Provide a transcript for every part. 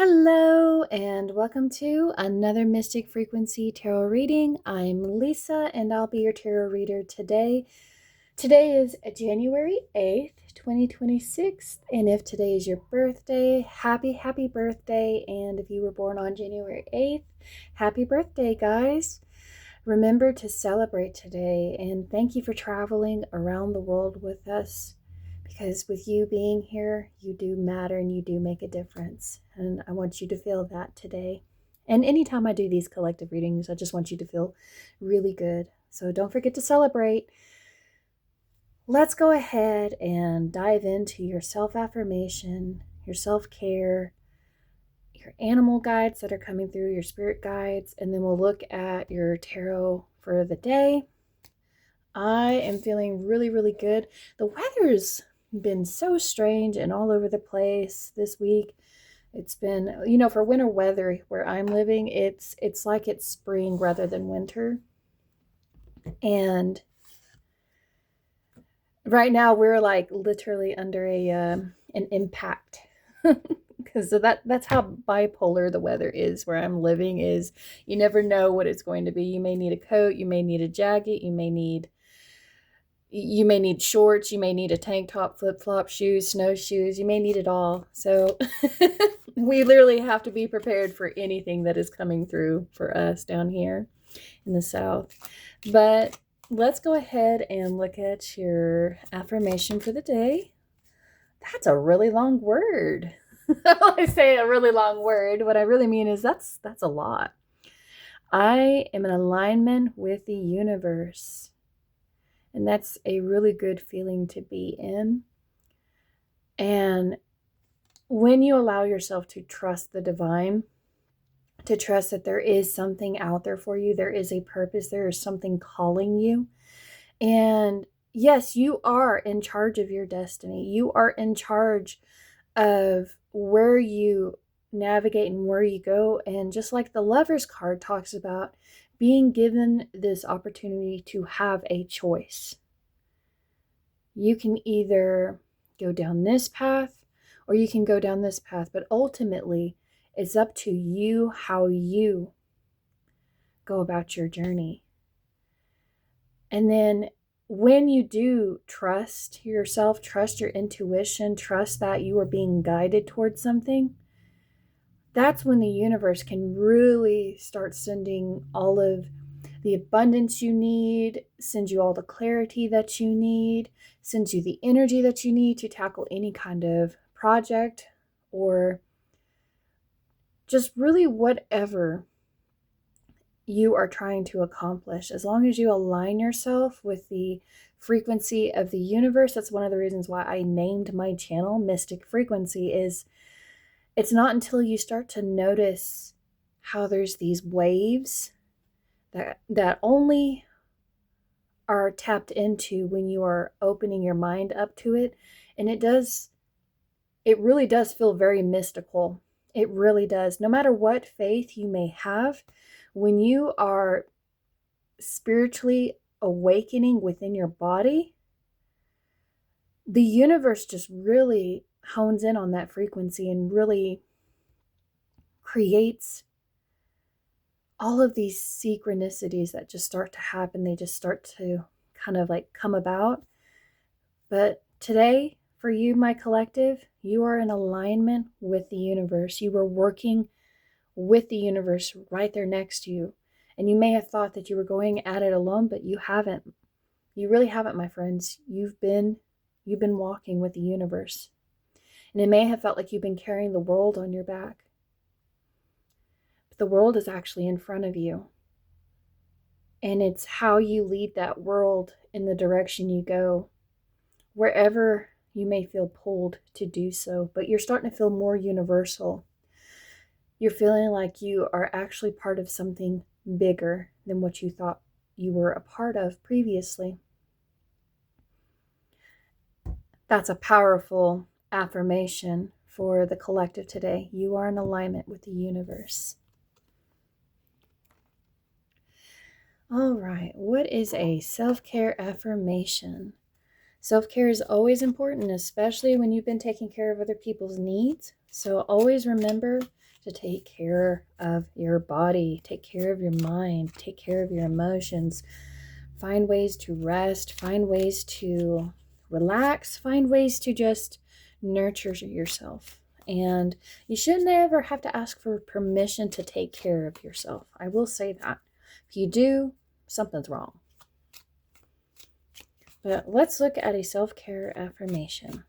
Hello, and welcome to another Mystic Frequency Tarot reading. I'm Lisa, and I'll be your tarot reader today. Today is January 8th, 2026, and if today is your birthday, happy birthday, and if you were born on January 8th, happy birthday, guys. Remember to celebrate today, and thank you for traveling around the world with us. Because with you being here, you do matter and you do make a difference. And I want you to feel that today. And anytime I do these collective readings, I just want you to feel really good. So don't forget to celebrate. Let's go ahead and dive into your self-affirmation, your self-care, your animal guides that are coming through, your spirit guides, and then we'll look at your tarot for the day. I am feeling really good. The weather's been so strange and all over the place this week. It's been, for winter weather where I'm living, it's like it's spring rather than winter. And right now we're like literally under an impact. Because that's how bipolar the weather is where I'm living. Is you never know what it's going to be. You may need a coat, you may need a jacket, you may need shorts, you may need a tank top, flip-flop, shoes, snowshoes, you may need it all. So we literally have to be prepared for anything that is coming through for us down here in the South. But let's go ahead and look at your affirmation for the day. That's a really long word. When I say a really long word, what I really mean is that's a lot. I am in alignment with the universe. And that's a really good feeling to be in. And when you allow yourself to trust the divine, to trust that there is something out there for you, there is a purpose, there is something calling you. And yes, you are in charge of your destiny. You are in charge of where you navigate and where you go. And just like the Lover's card talks about, being given this opportunity to have a choice. You can either go down this path or you can go down this path, but ultimately it's up to you how you go about your journey. And then when you do trust yourself, trust your intuition, trust that you are being guided towards something, that's when the universe can really start sending all of the abundance you need, send you all the clarity that you need, sends you the energy that you need to tackle any kind of project or just really whatever you are trying to accomplish. As long as you align yourself with the frequency of the universe, that's one of the reasons why I named my channel Mystic Frequency. Is it's not until you start to notice how there's these waves that only are tapped into when you are opening your mind up to it. And it really does feel very mystical. It really does. No matter what faith you may have, when you are spiritually awakening within your body, the universe just really hones in on that frequency and really creates all of these synchronicities that just start to happen. They just start to kind of like come about. But today, for you, my collective, you are in alignment with the universe. You are working with the universe right there next to you. And you may have thought that you were going at it alone, but you haven't. You really haven't, my friends. You've been walking with the universe. And it may have felt like you've been carrying the world on your back. But the world is actually in front of you. And it's how you lead that world in the direction you go, wherever you may feel pulled to do so. But you're starting to feel more universal. You're feeling like you are actually part of something bigger than what you thought you were a part of previously. That's a powerful affirmation for the collective today. You are in alignment with the universe. All right, what is a self-care affirmation? Self-care is always important, especially when you've been taking care of other people's needs. So always remember to take care of your body, take care of your mind, take care of your emotions. Find ways to rest, find ways to relax, find ways to just nurture yourself. And you shouldn't ever have to ask for permission to take care of yourself. I will say that. If you do, something's wrong. But let's look at a self-care affirmation.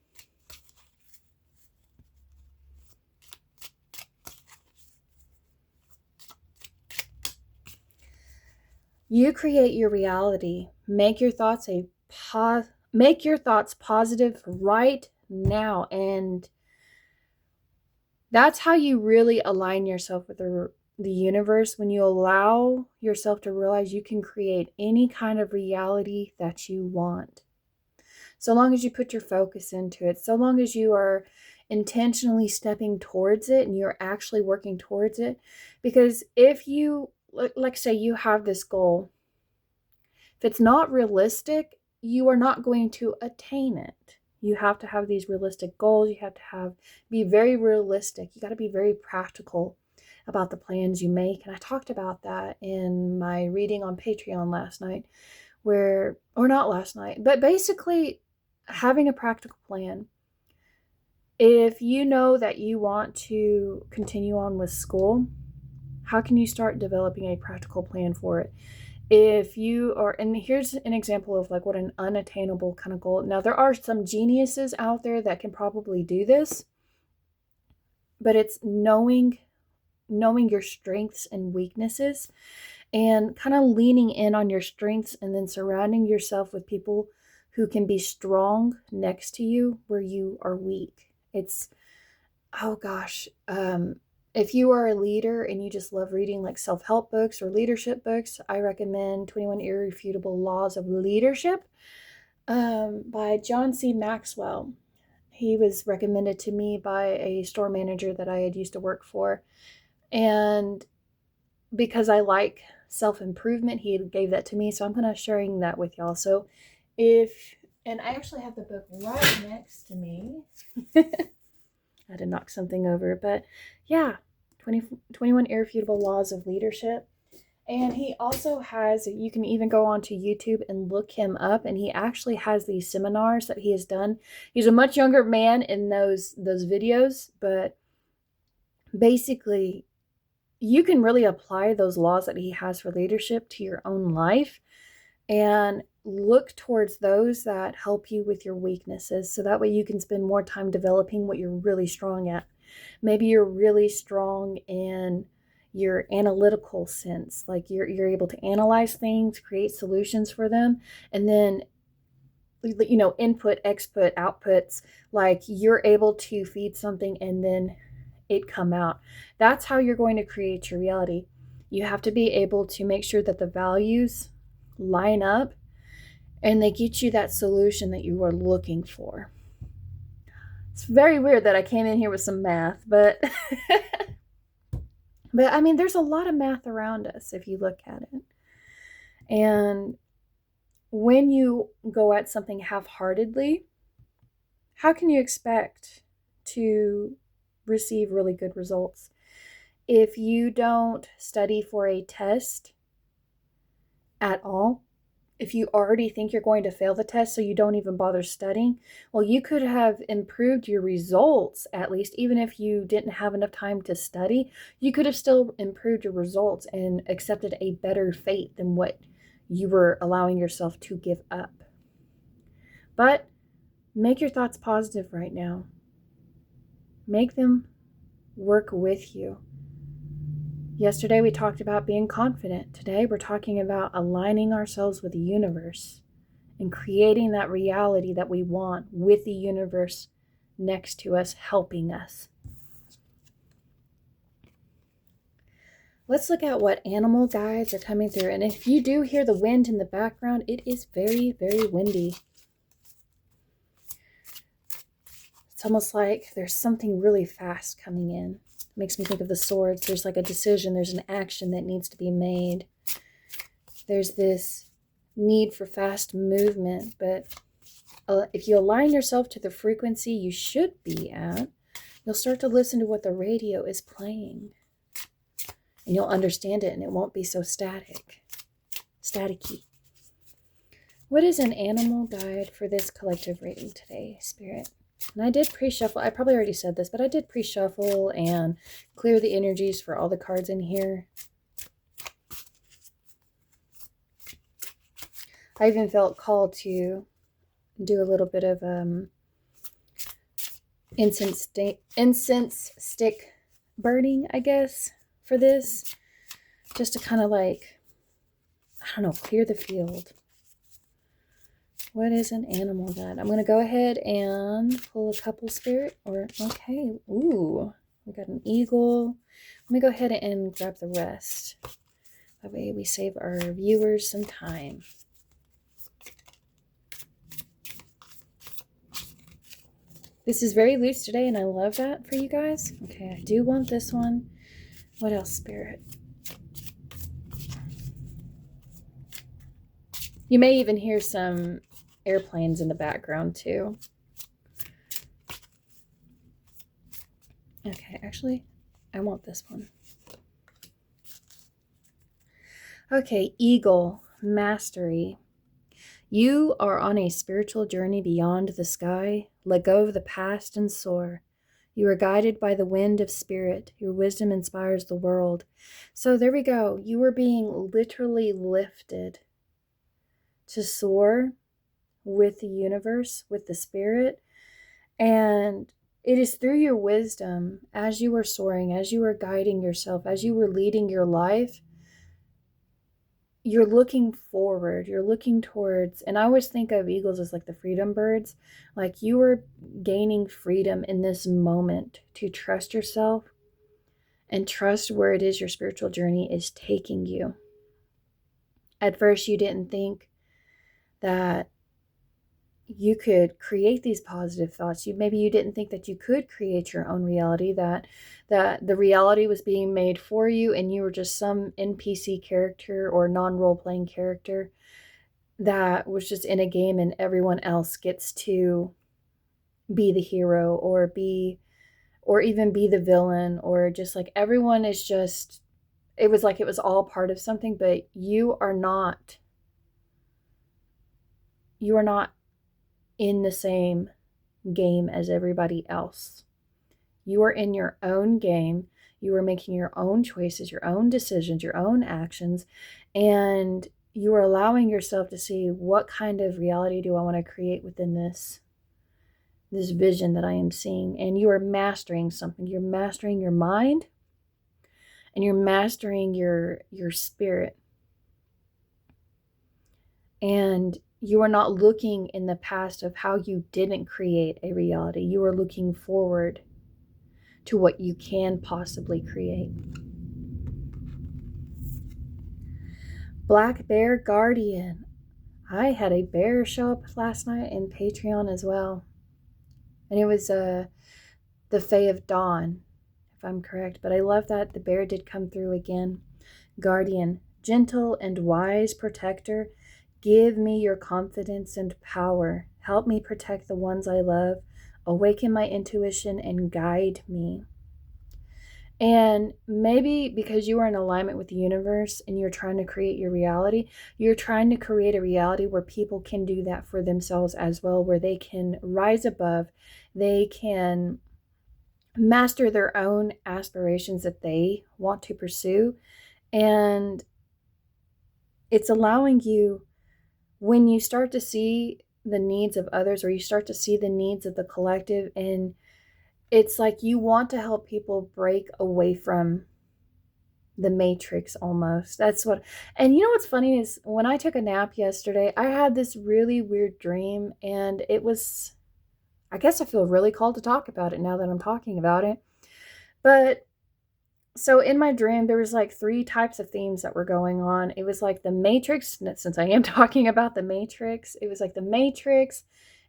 You create your reality. Make your thoughts positive right now, and that's how you really align yourself with the universe, when you allow yourself to realize you can create any kind of reality that you want. So long as you put your focus into it, so long as you are intentionally stepping towards it and you're actually working towards it. Because if you, like say you have this goal, if it's not realistic, you are not going to attain it. You have to have these realistic goals. You have to be very realistic. You got to be very practical about the plans you make. And I talked about that in my reading on Patreon last night, or not last night, but basically having a practical plan. If you know that you want to continue on with school, how can you start developing a practical plan for it? If you are, and here's an example of like what an unattainable kind of goal. Now, there are some geniuses out there that can probably do this, but it's knowing your strengths and weaknesses and kind of leaning in on your strengths and then surrounding yourself with people who can be strong next to you where you are weak. It's, oh gosh, if you are a leader and you just love reading like self-help books or leadership books, I recommend 21 Irrefutable Laws of Leadership by John C. Maxwell. He was recommended to me by a store manager that I had used to work for. And because I like self-improvement, he gave that to me. So I'm kind of sharing that with y'all. So and I actually have the book right next to me. I had to knock something over, but yeah, 21 Irrefutable Laws of Leadership. And he also has, you can even go onto YouTube and look him up, and he actually has these seminars that he has done. He's a much younger man in those videos, but basically you can really apply those laws that he has for leadership to your own life and look towards those that help you with your weaknesses, so that way you can spend more time developing what you're really strong at. Maybe you're really strong in your analytical sense, like you're able to analyze things, create solutions for them, and then input, exput, outputs, like you're able to feed something and then it come out. That's how you're going to create your reality. You have to be able to make sure that the values line up and they get you that solution that you are looking for. It's very weird that I came in here with some math, but I mean, there's a lot of math around us if you look at it. And when you go at something half-heartedly, how can you expect to receive really good results? If you don't study for a test at all, if you already think you're going to fail the test so you don't even bother studying, well, you could have improved your results, at least. Even if you didn't have enough time to study, you could have still improved your results and accepted a better fate than what you were allowing yourself to give up. But make your thoughts positive right now. Make them work with you. Yesterday we talked about being confident. Today we're talking about aligning ourselves with the universe and creating that reality that we want with the universe next to us, helping us. Let's look at what animal guides are coming through. And if you do hear the wind in the background, it is very, very windy. It's almost like there's something really fast coming in. It makes me think of the swords. There's like a decision. There's an action that needs to be made. There's this need for fast movement. But if you align yourself to the frequency you should be at, You'll start to listen to what the radio is playing. And you'll understand it, and it won't be so staticky. What is an animal guide for this collective reading today, Spirit? And I did pre-shuffle. I probably already said this, but I did pre-shuffle and clear the energies for all the cards in here. I even felt called to do a little bit of incense stick burning, I guess, for this. Just to kind of like, I don't know, clear the field. What is an animal guide? I'm going to go ahead and pull a couple, Spirit. Okay. Ooh, we got an eagle. Let me go ahead and grab the rest. That way we save our viewers some time. This is very loose today, and I love that for you guys. Okay, I do want this one. What else, Spirit? You may even hear some airplanes in the background, too. Okay, actually, I want this one. Okay, Eagle, Mastery. You are on a spiritual journey beyond the sky. Let go of the past and soar. You are guided by the wind of spirit. Your wisdom inspires the world. So there we go. You are being literally lifted to soar with the universe, with the spirit. And it is through your wisdom, as you are soaring, as you are guiding yourself, as you were leading your life, you're looking forward, you're looking towards, and I always think of eagles as like the freedom birds, like you are gaining freedom in this moment to trust yourself and trust where it is your spiritual journey is taking you. At first, you didn't think that you could create these positive thoughts. Maybe you didn't think that you could create your own reality, that the reality was being made for you and you were just some NPC character or non-role-playing character that was just in a game and everyone else gets to be the hero or even be the villain, or just like everyone is just, it was like it was all part of something, but you are not in the same game as everybody else. You are in your own game. You are making your own choices, your own decisions, your own actions, and you are allowing yourself to see what kind of reality do I want to create within this vision that I am seeing. And you are mastering something. You're mastering your mind and you're mastering your spirit. And you are not looking in the past of how you didn't create a reality. You are looking forward to what you can possibly create. Black Bear Guardian. I had a bear show up last night in Patreon as well. And it was the Fae of Dawn, if I'm correct. But I love that the bear did come through again. Guardian. Gentle and wise protector. Give me your confidence and power. Help me protect the ones I love. Awaken my intuition and guide me. And maybe because you are in alignment with the universe and you're trying to create your reality, you're trying to create a reality where people can do that for themselves as well, where they can rise above, they can master their own aspirations that they want to pursue. And it's allowing you, when you start to see the needs of others, or you start to see the needs of the collective, and it's like you want to help people break away from the matrix almost. That's what, and you know what's funny is when I took a nap yesterday, I had this really weird dream, and it was, I guess I feel really called to talk about it now that I'm talking about it. But so in my dream, there was like 3 types of themes that were going on. It was like the Matrix, since I am talking about the Matrix, it was like the Matrix.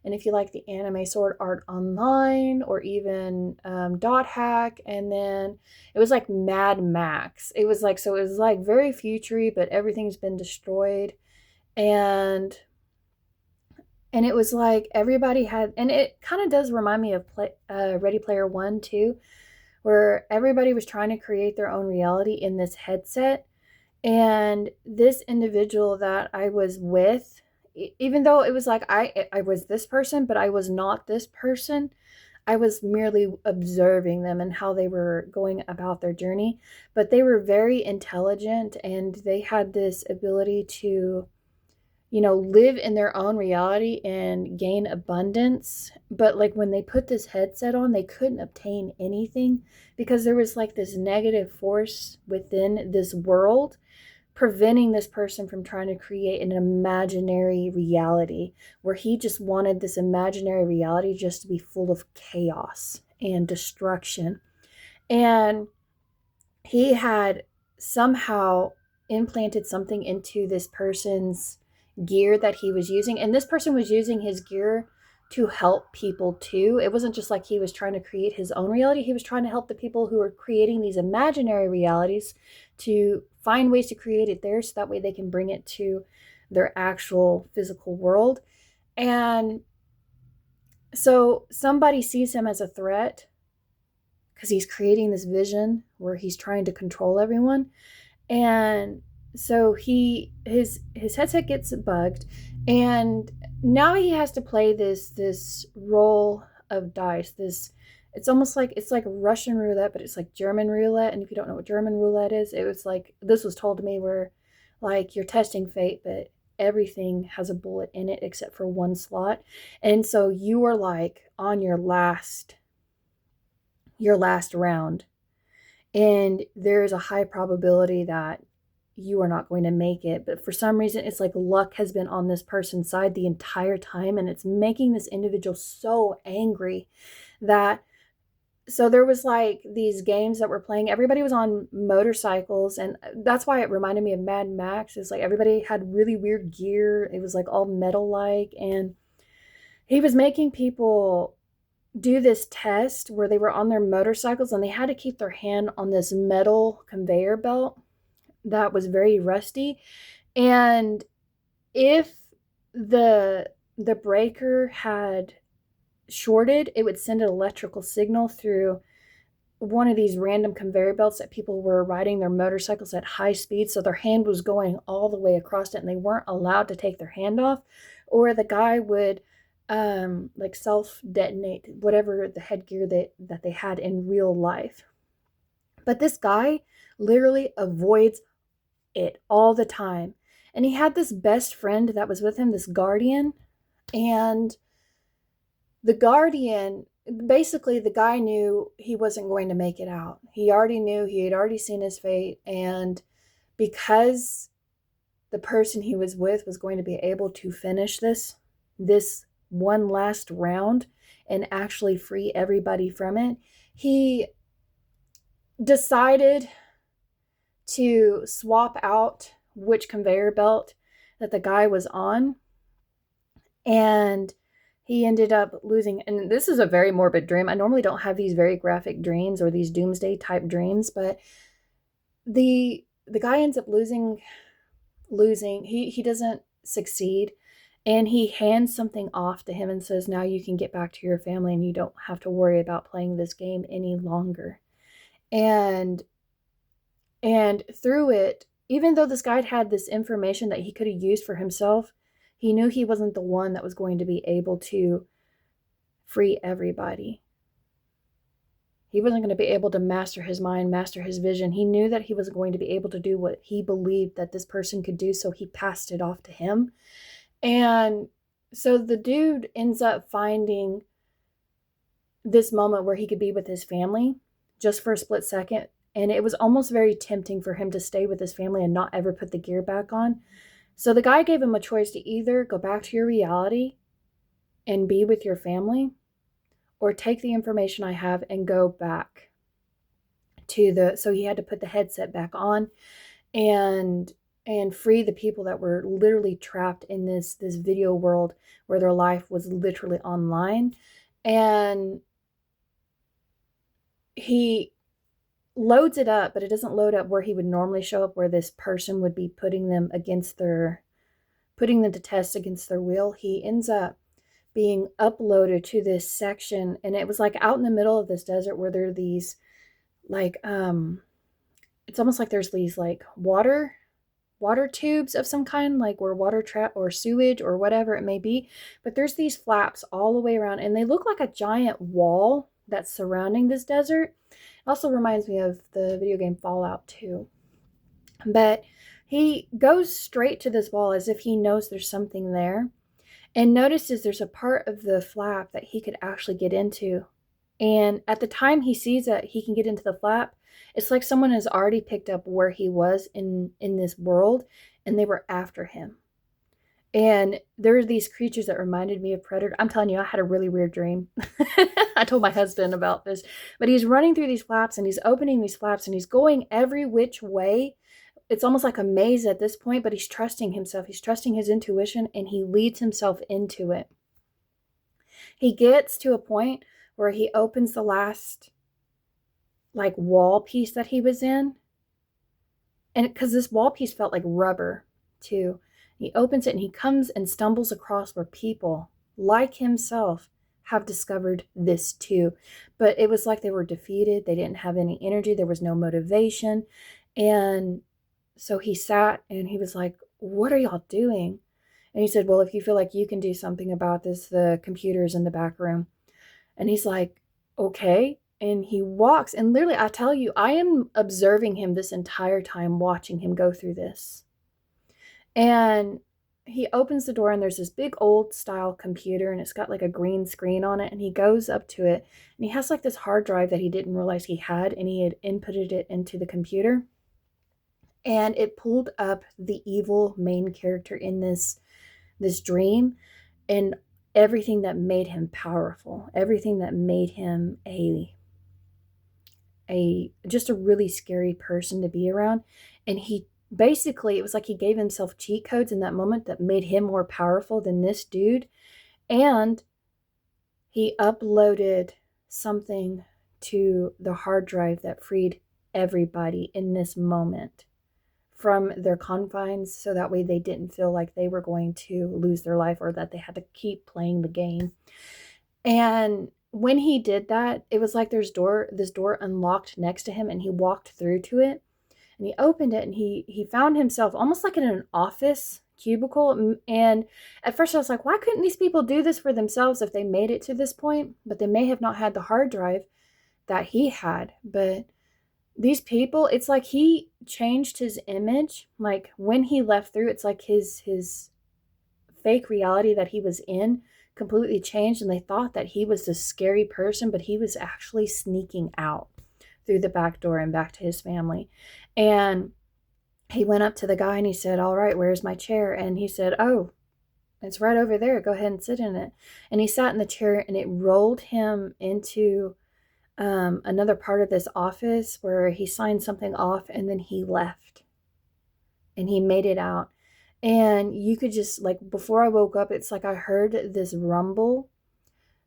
And if you like the anime Sword Art Online, or even Dot Hack, and then it was like Mad Max. It was like, so it was like very futury, but everything's been destroyed. And And it was like everybody had, and it kind of does remind me of Ready Player One too, where everybody was trying to create their own reality in this headset. And this individual that I was with, even though it was like I was this person, but I was not this person. I was merely observing them and how they were going about their journey. But they were very intelligent and they had this ability to, live in their own reality and gain abundance. But like when they put this headset on, they couldn't obtain anything because there was like this negative force within this world preventing this person from trying to create an imaginary reality where he just wanted this imaginary reality just to be full of chaos and destruction. And he had somehow implanted something into this person's gear that he was using. And this person was using his gear to help people too. It wasn't just like he was trying to create his own reality. He was trying to help the people who were creating these imaginary realities to find ways to create it there so that way they can bring it to their actual physical world. And so somebody sees him as a threat because he's creating this vision where he's trying to control everyone. And so his headset gets bugged, and now he has to play this roll of dice. This it's like Russian roulette, but it's like German roulette. And if you don't know what German roulette is, it was like this was told to me where like you're testing fate, but everything has a bullet in it except for one slot. And so you are like on your last round, and there's a high probability that you are not going to make it. But for some reason, it's like luck has been on this person's side the entire time, and it's making this individual so angry that. So there was like these games that were playing. Everybody was on motorcycles, and that's why it reminded me of Mad Max. It's like everybody had really weird gear. It was like all metal like, and he was making people do this test where they were on their motorcycles and they had to keep their hand on this metal conveyor belt that was very rusty. And if the breaker had shorted, it would send an electrical signal through one of these random conveyor belts that people were riding their motorcycles at high speed. So their hand was going all the way across it and they weren't allowed to take their hand off. Or the guy would like self detonate whatever the headgear that they had in real life. But this guy literally avoids it all the time. And he had this best friend that was with him, this guardian. And the guardian, basically, the guy knew he wasn't going to make it out. He already knew, he had already seen his fate. And because the person he was with was going to be able to finish this one last round and actually free everybody from it, he decided to swap out which conveyor belt that the guy was on. And he ended up losing. And this is a very morbid dream. I normally don't have these very graphic dreams or these doomsday type dreams, but the guy ends up losing. He doesn't succeed, and he hands something off to him and says, now you can get back to your family and you don't have to worry about playing this game any longer. And through it, even though this guy had this information that he could have used for himself, he knew he wasn't the one that was going to be able to free everybody. He wasn't going to be able to master his mind, master his vision. He knew that he wasn't going to be able to do what he believed that this person could do, so he passed it off to him. And so the dude ends up finding this moment where he could be with his family just for a split second. And it was almost very tempting for him to stay with his family and not ever put the gear back on. So the guy gave him a choice to either go back to your reality and be with your family, or take the information I have and go back to so he had to put the headset back on and free the people that were literally trapped in this video world where their life was literally online. And he loads it up, but it doesn't load up where he would normally show up, where this person would be putting them against their putting them to test against their will, he ends up being uploaded to this section. And it was like out in the middle of this desert where there are these like, it's almost like there's these like water tubes of some kind, like where water trap or sewage or whatever it may be. But there's these flaps all the way around, and they look like a giant wall that's surrounding this desert. It also reminds me of the video game Fallout 2. But he goes straight to this wall as if he knows there's something there, and notices there's a part of the flap that he could actually get into. And at the time he sees that he can get into the flap, it's like someone has already picked up where he was in this world, and they were after him. And there were these creatures that reminded me of Predator. I'm telling you, I had a really weird dream. I told my husband about this. But he's running through these flaps, and he's opening these flaps, and he's going every which way. It's almost like a maze at this point, but he's trusting himself. He's trusting his intuition, and he leads himself into it. He gets to a point where he opens the last like wall piece that he was in. And because this wall piece felt like rubber too. He opens it and he comes and stumbles across where people like himself have discovered this too. But it was like they were defeated. They didn't have any energy. There was no motivation. And so he sat and he was like, what are y'all doing? And he said, well, if you feel like you can do something about this, the computer's in the back room. And he's like, okay. And he walks, and literally, I tell you, I am observing him this entire time, watching him go through this. And he opens the door, and there's this big old style computer, and it's got like a green screen on it. And he goes up to it, and he has like this hard drive that he didn't realize he had, and he had inputted it into the computer. And it pulled up the evil main character in this dream, and everything that made him powerful, everything that made him just a really scary person to be around. And he basically, it was like he gave himself cheat codes in that moment that made him more powerful than this dude. And he uploaded something to the hard drive that freed everybody in this moment from their confines, so that way they didn't feel like they were going to lose their life or that they had to keep playing the game. And when he did that, it was like this door unlocked next to him, and he walked through to it, and he opened it, and he found himself almost like in an office cubicle. And at first I was like, why couldn't these people do this for themselves if they made it to this point? But they may have not had the hard drive that he had. But these people, it's like he changed his image. Like when he left through, it's like his fake reality that he was in completely changed, and they thought that he was this scary person, but he was actually sneaking out through the back door and back to his family. And he went up to the guy and he said, all right, where's my chair? And he said, oh, it's right over there. Go ahead and sit in it. And he sat in the chair, and it rolled him into another part of this office where he signed something off, and then he left and he made it out. And you could just, like, before I woke up, it's like I heard this rumble,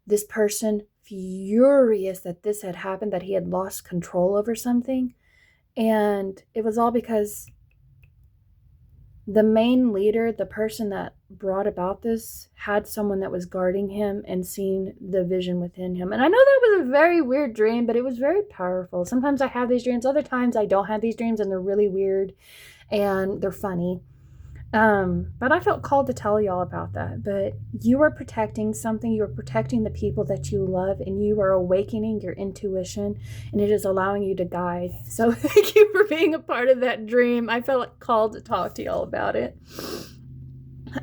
this person furious that this had happened, that he had lost control over something. And it was all because the main leader, the person that brought about this, had someone that was guarding him and seen the vision within him. And I know that was a very weird dream, but it was very powerful. Sometimes I have these dreams. Other times I don't have these dreams, and they're really weird and they're funny. But I felt called to tell y'all about that. But you are protecting something. You are protecting the people that you love, and you are awakening your intuition, and it is allowing you to guide. So thank you for being a part of that dream. I felt called to talk to y'all about it.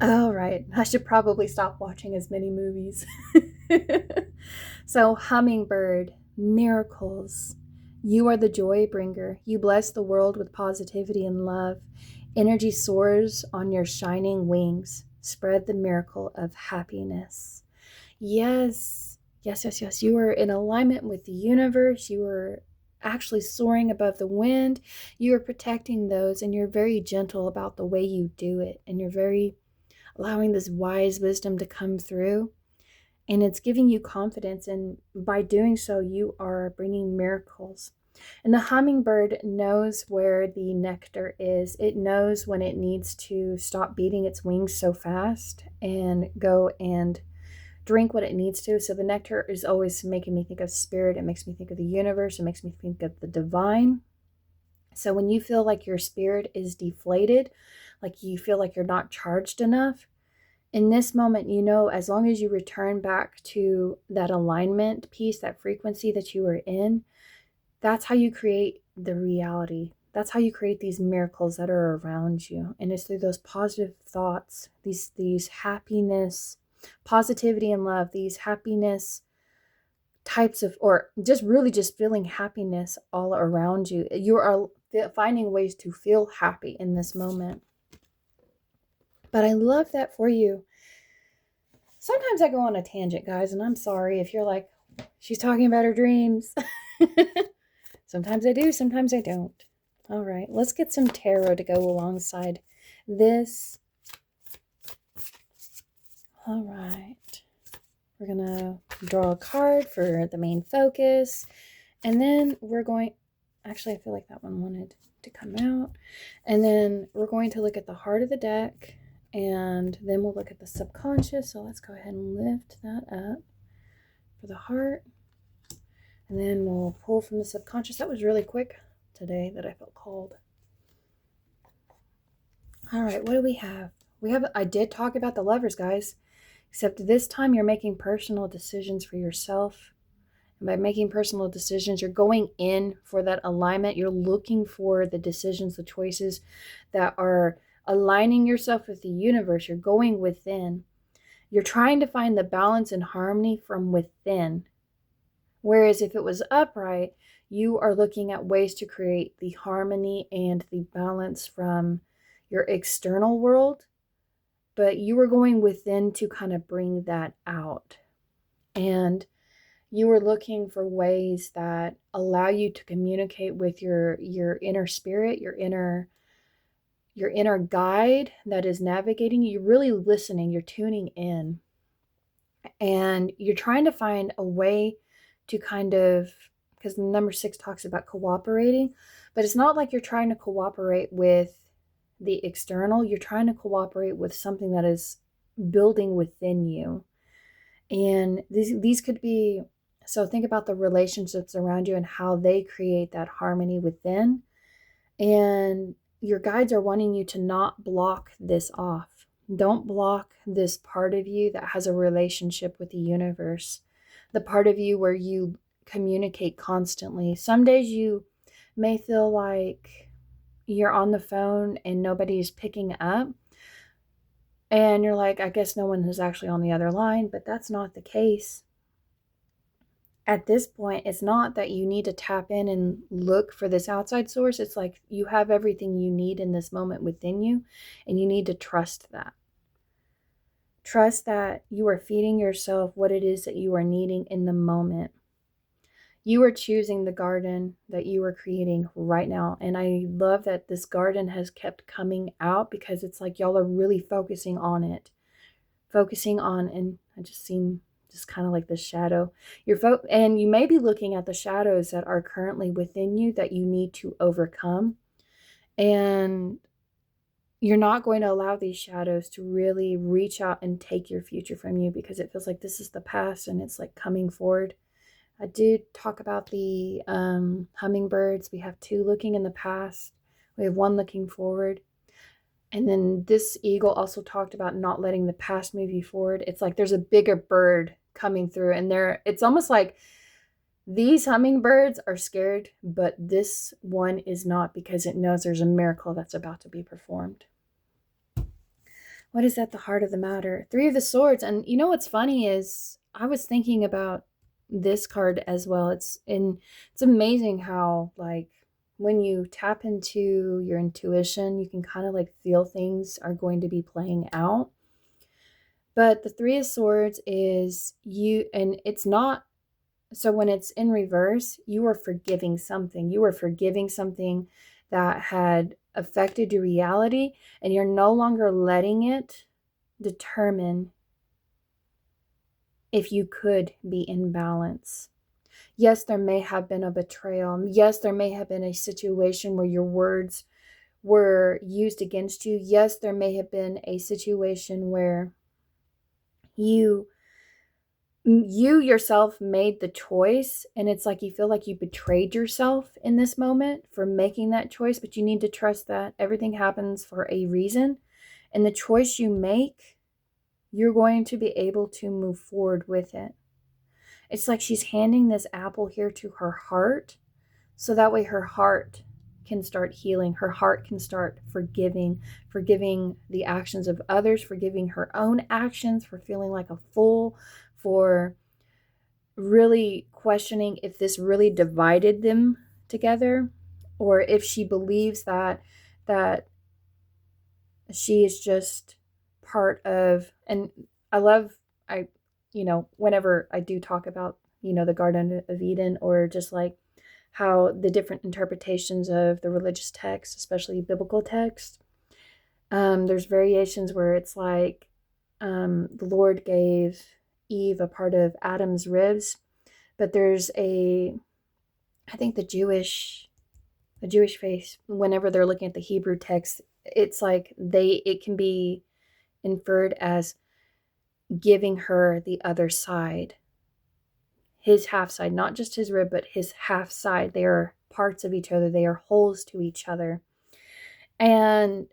All right. I should probably stop watching as many movies. So, hummingbird, miracles. You are the joy bringer. You bless the world with positivity and love. Energy soars on your shining wings. Spread the miracle of happiness. Yes. You are in alignment with the universe. You are actually soaring above the wind. You are protecting those, and you're very gentle about the way you do it. And you're very allowing this wise wisdom to come through. And it's giving you confidence. And by doing so, you are bringing miracles. And the hummingbird knows where the nectar is. It knows when it needs to stop beating its wings so fast and go and drink what it needs to. So the nectar is always making me think of spirit. It makes me think of the universe. It makes me think of the divine. So when you feel like your spirit is deflated, like you feel like you're not charged enough, in this moment, you know, as long as you return back to that alignment piece, that frequency that you were in, that's how you create the reality. That's how you create these miracles that are around you. And it's through those positive thoughts, these happiness, positivity and love, these happiness types of, or just really just feeling happiness all around you. You are finding ways to feel happy in this moment. But I love that for you. Sometimes I go on a tangent, guys, and I'm sorry if you're like, she's talking about her dreams. Sometimes I do, sometimes I don't. All right, let's get some tarot to go alongside this. All right. We're going to draw a card for the main focus. And then we're going... Actually, I feel like that one wanted to come out. And then we're going to look at the heart of the deck. And then we'll look at the subconscious. So let's go ahead and lift that up for the heart. And then we'll pull from the subconscious. That was really quick today that I felt called. All right, what do we have? I did talk about the Lovers, guys. Except this time you're making personal decisions for yourself. And by making personal decisions, you're going in for that alignment. You're looking for the decisions, the choices that are aligning yourself with the universe. You're going within. You're trying to find the balance and harmony from within. Whereas if it was upright, you are looking at ways to create the harmony and the balance from your external world. But you were going within to kind of bring that out. And you were looking for ways that allow you to communicate with your inner spirit, your inner guide that is navigating you. You're really listening, you're tuning in. And you're trying to find a way to kind of, because number 6 talks about cooperating, but it's not like you're trying to cooperate with the external. You're trying to cooperate with something that is building within you. And these could be, so think about the relationships around you and how they create that harmony within. And your guides are wanting you to not block this off. Don't block this part of you that has a relationship with the universe. The part of you where you communicate constantly. Some days you may feel like you're on the phone and nobody's picking up. And you're like, I guess no one is actually on the other line, but that's not the case. At this point, it's not that you need to tap in and look for this outside source. It's like you have everything you need in this moment within you, and you need to trust that. Trust that you are feeding yourself what it is that you are needing in the moment. You are choosing the garden that you are creating right now. And I love that this garden has kept coming out because it's like y'all are really focusing on it. Focusing on, and I just seen just kind of like the shadow. And you may be looking at the shadows that are currently within you that you need to overcome. And you're not going to allow these shadows to really reach out and take your future from you because it feels like this is the past and it's like coming forward. I did talk about the hummingbirds. We have 2 looking in the past. We have 1 looking forward. And then this eagle also talked about not letting the past move you forward. It's like there's a bigger bird coming through. And it's almost like these hummingbirds are scared, but this one is not because it knows there's a miracle that's about to be performed. What is at the heart of the matter? 3 of the swords. And you know what's funny is I was thinking about this card as well. It's amazing how, like, when you tap into your intuition, you can kind of like feel things are going to be playing out. But the 3 of swords is you, and it's not, so when it's in reverse, you are forgiving something. You are forgiving something that had affected your reality, and you're no longer letting it determine if you could be in balance. Yes, there may have been a betrayal. Yes, there may have been a situation where your words were used against you. Yes, there may have been a situation where you yourself made the choice, and it's like you feel like you betrayed yourself in this moment for making that choice, but you need to trust that everything happens for a reason, and the choice you make, you're going to be able to move forward with it. It's like she's handing this apple here to her heart, so that way her heart can start healing. Her heart can start forgiving the actions of others, forgiving her own actions, for feeling like a fool, for really questioning if this really divided them together, or if she believes that she is just part of. And I love, I whenever I do talk about the Garden of Eden, or just like how the different interpretations of the religious text, especially biblical text, there's variations where it's like the Lord gave Eve a part of Adam's ribs, but there's I think the Jewish faith, whenever they're looking at the Hebrew text, it's like it can be inferred as giving her the other side, his half side, not just his rib, but his half side. They are parts of each other. They are wholes to each other. And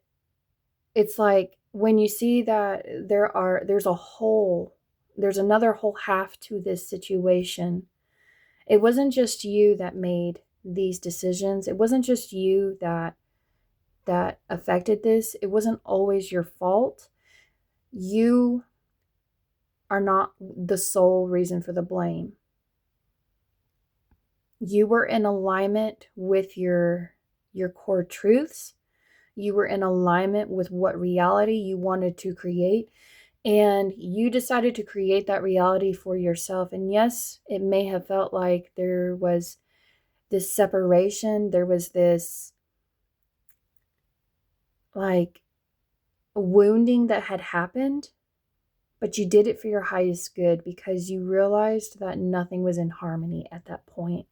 it's like when you see that there's another whole half to this situation. It wasn't just you that made these decisions. It wasn't just you that affected this. It wasn't always your fault. You are not the sole reason for the blame. You were in alignment with your core truths. You were in alignment with what reality you wanted to create, and you decided to create that reality for yourself. And yes, it may have felt like there was this separation, there was this like wounding that had happened, but you did it for your highest good, because you realized that nothing was in harmony at that point.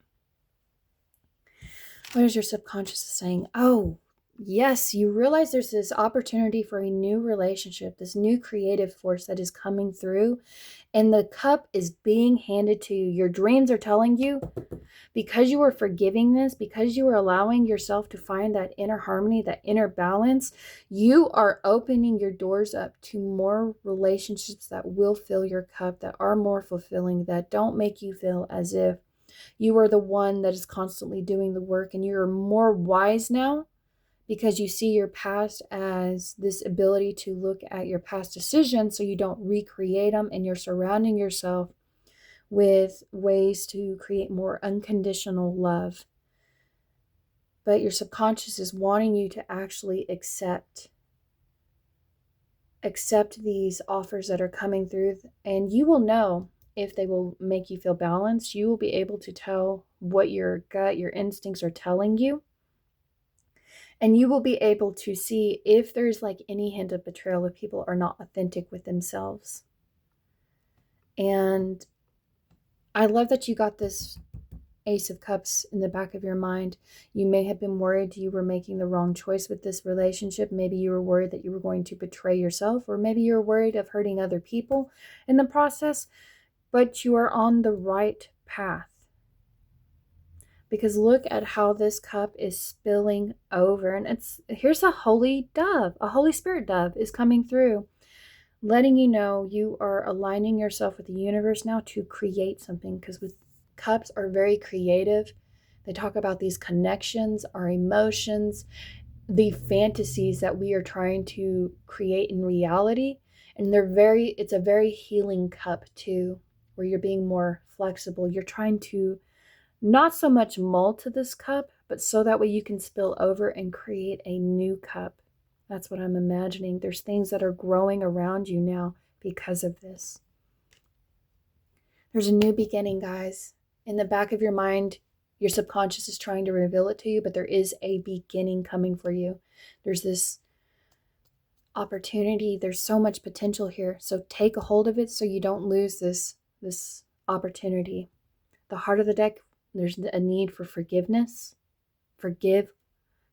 What is your subconscious saying? Oh, yes, you realize there's this opportunity for a new relationship, this new creative force that is coming through, and the cup is being handed to you. Your dreams are telling you, because you are forgiving this, because you are allowing yourself to find that inner harmony, that inner balance, you are opening your doors up to more relationships that will fill your cup, that are more fulfilling, that don't make you feel as if you are the one that is constantly doing the work. And you're more wise now, because you see your past as this ability to look at your past decisions so you don't recreate them, and you're surrounding yourself with ways to create more unconditional love. But your subconscious is wanting you to actually accept these offers that are coming through, and you will know if they will make you feel balanced. You will be able to tell what your gut, your instincts are telling you. And you will be able to see if there's like any hint of betrayal, if people are not authentic with themselves. And I love that you got this Ace of Cups in the back of your mind. You may have been worried you were making the wrong choice with this relationship. Maybe you were worried that you were going to betray yourself, or maybe you were worried of hurting other people in the process, but you are on the right path. Because look at how this cup is spilling over, and here's a holy dove, a Holy Spirit dove is coming through, letting you know you are aligning yourself with the universe now to create something. Because with cups are very creative. They talk about these connections, our emotions, the fantasies that we are trying to create in reality. And it's a very healing cup too, where you're being more flexible. You're trying to not so much mold to this cup, but so that way you can spill over and create a new cup. That's what I'm imagining. There's things that are growing around you now because of this. There's a new beginning, guys. In the back of your mind, your subconscious is trying to reveal it to you, but there is a beginning coming for you. There's this opportunity. There's so much potential here. So take a hold of it so you don't lose this opportunity. the heart of the deck, there's a need for forgiveness. Forgive,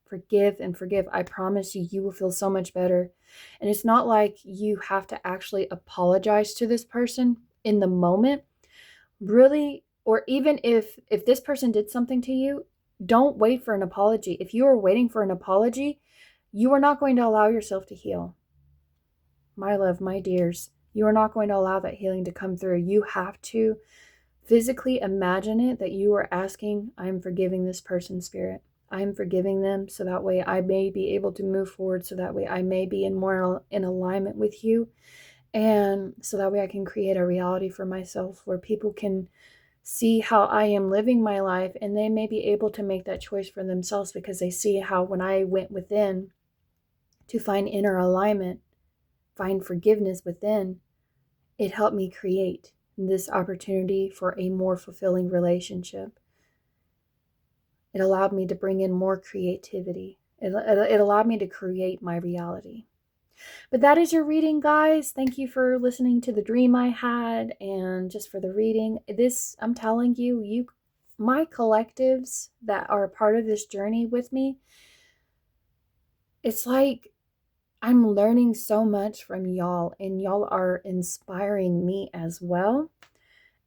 forgive, and forgive. I promise you, you will feel so much better. And it's not like you have to actually apologize to this person in the moment. Really, or even if this person did something to you, don't wait for an apology. If you are waiting for an apology, you are not going to allow yourself to heal. My love, my dears, you are not going to allow that healing to come through. You have to physically imagine it, that you are asking, I'm forgiving this person, Spirit. I'm forgiving them, so that way I may be able to move forward, so that way I may be more in alignment with you, and so that way I can create a reality for myself where people can see how I am living my life, and they may be able to make that choice for themselves, because they see how when I went within to find inner alignment, find forgiveness within, it helped me create this opportunity for a more fulfilling relationship. It allowed me to bring in more creativity. It allowed me to create my reality. But that is your reading, guys. Thank you for listening to the dream I had and just for the reading. This, I'm telling you, my collectives that are a part of this journey with me, it's like I'm learning so much from y'all, and y'all are inspiring me as well.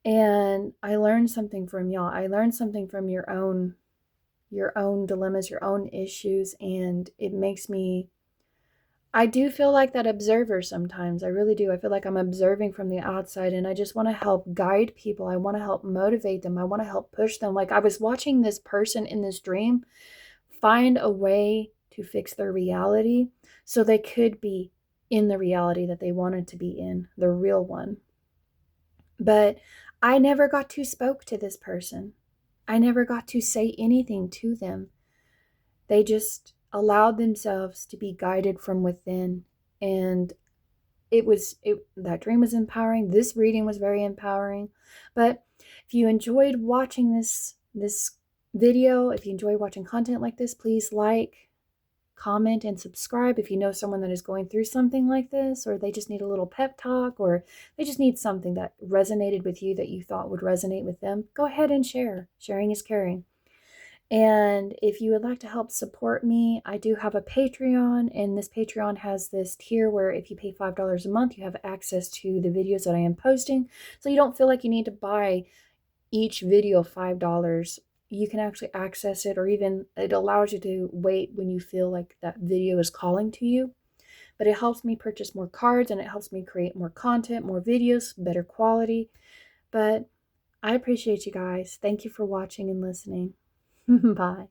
And I learned something from y'all. I learned something from your own dilemmas, your own issues, and it makes me, I do feel like that observer sometimes. I really do. I feel like I'm observing from the outside, and I just want to help guide people. I want to help motivate them. I want to help push them. Like I was watching this person in this dream find a way to fix their reality so they could be in the reality that they wanted to be in, the real one. But I never got to spoke to this person. I never got to say anything to them. They just allowed themselves to be guided from within. And that dream was empowering. This reading was very empowering. But if you enjoyed watching this video, if you enjoy watching content like this, please like, comment, and subscribe. If you know someone that is going through something like this, or they just need a little pep talk, or they just need something that resonated with you that you thought would resonate with them, go ahead and share. Sharing is caring. And if you would like to help support me, I do have a Patreon, and this Patreon has this tier where if you pay $5 a month, you have access to the videos that I am posting. So you don't feel like you need to buy each video $5. You can actually access it, or even it allows you to wait when you feel like that video is calling to you. But it helps me purchase more cards, and it helps me create more content, more videos, better quality. But I appreciate you guys. Thank you for watching and listening. Bye.